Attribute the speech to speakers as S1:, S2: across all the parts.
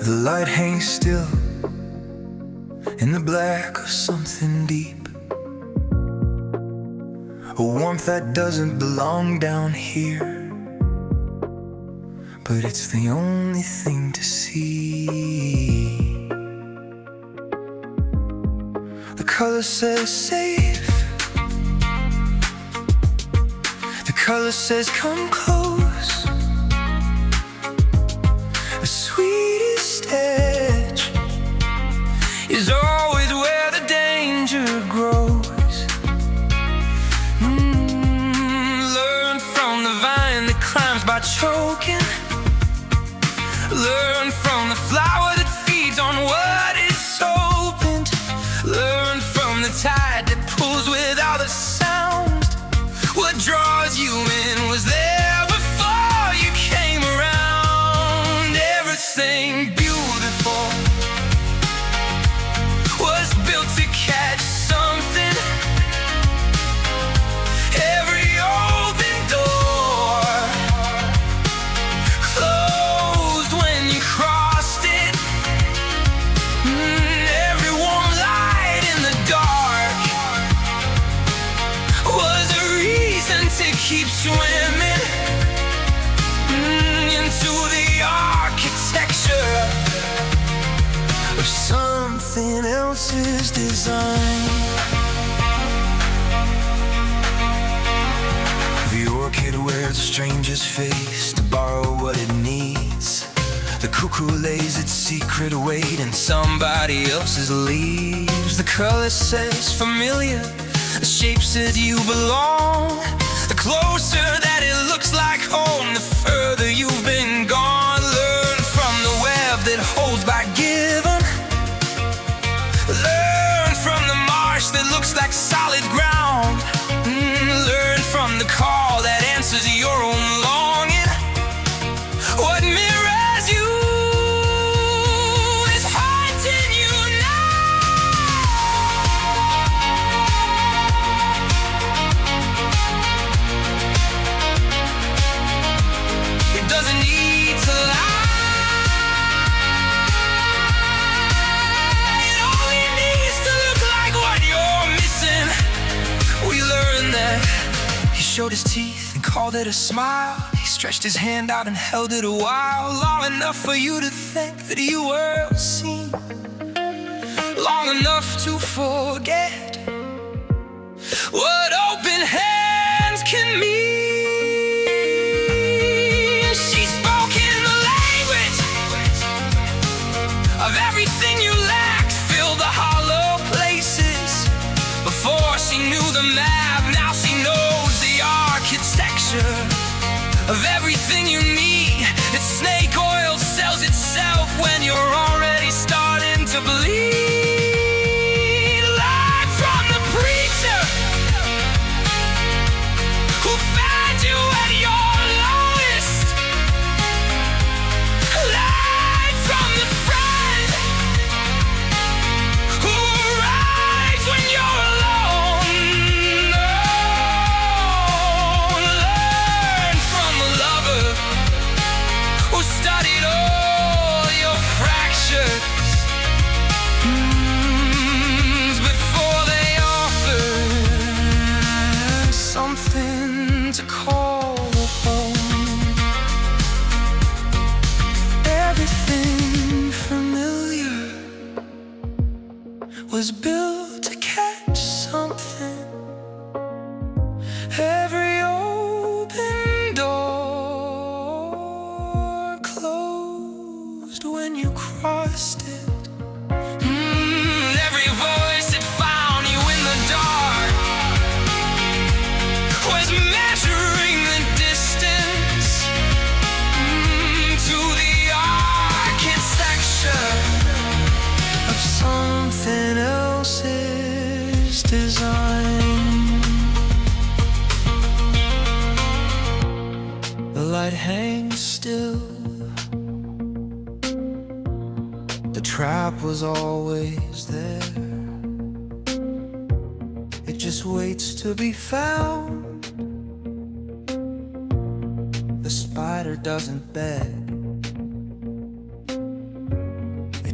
S1: The light hangs still in the black of something deep, a warmth that doesn't belong down here, but it's the only thing to see. The color says safe, the color says come close. The sweetest edge is always where the danger grows. Learn from the vine that climbs by choking. Learn from the flower that feeds on what is opened. Learn from the tide that pulls without a sound. What draws you in was there before you came around. Everything beautiful was built to catch something. Every open door closed when you crossed it. Every warm light in the dark was a reason to keep swimming into the architecture of something else's design. The orchid wears a stranger's face to borrow what it needs. The cuckoo lays its secret weight in somebody else's leaves. The color says familiar, the shape says you belong. The closer that it looks like home, the further you've been gone. Learn from the web that holds by giving. Learn from the marsh that looks like solid ground. Learn from the call that answers your own longing. What mirrors you is haunting you now. It doesn't need to lie. It only needs to look like what you're missing. We learned that he showed his teeth and called it a smile. He stretched his hand out and held it a while, long enough for you to think that you were seen, long enough to forget what open hands can mean. She spoke in the language of everything you lacked, filled the hollow places. Before she knew the map, now she knows the architecture of everything you need. It's snake oil sells itself when you're already starting to bleed. Light from the preacher who found you at your lowest. Light from the friend who arrives when you're alone. Learn from the lover who studied all your fractures before they offer something to call a home. Everything familiar was built to catch something. Every open door closed when you crossed it. Every voice that found you in the dark was measuring the distance to the architecture of something else's design. The light hangs still. The trap was always there. It just waits to be found. The spider doesn't beg.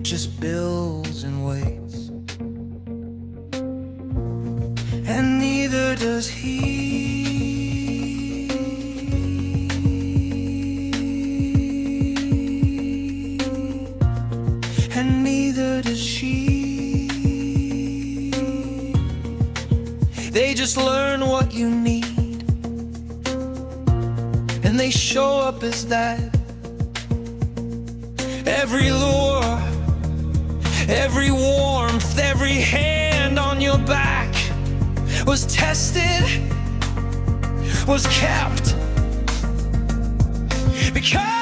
S1: just builds and waits, and neither does he. And neither does she. They just learn what you need, and they show up as that. Every lure, every warmth, every hand on your back was tested, was kept, because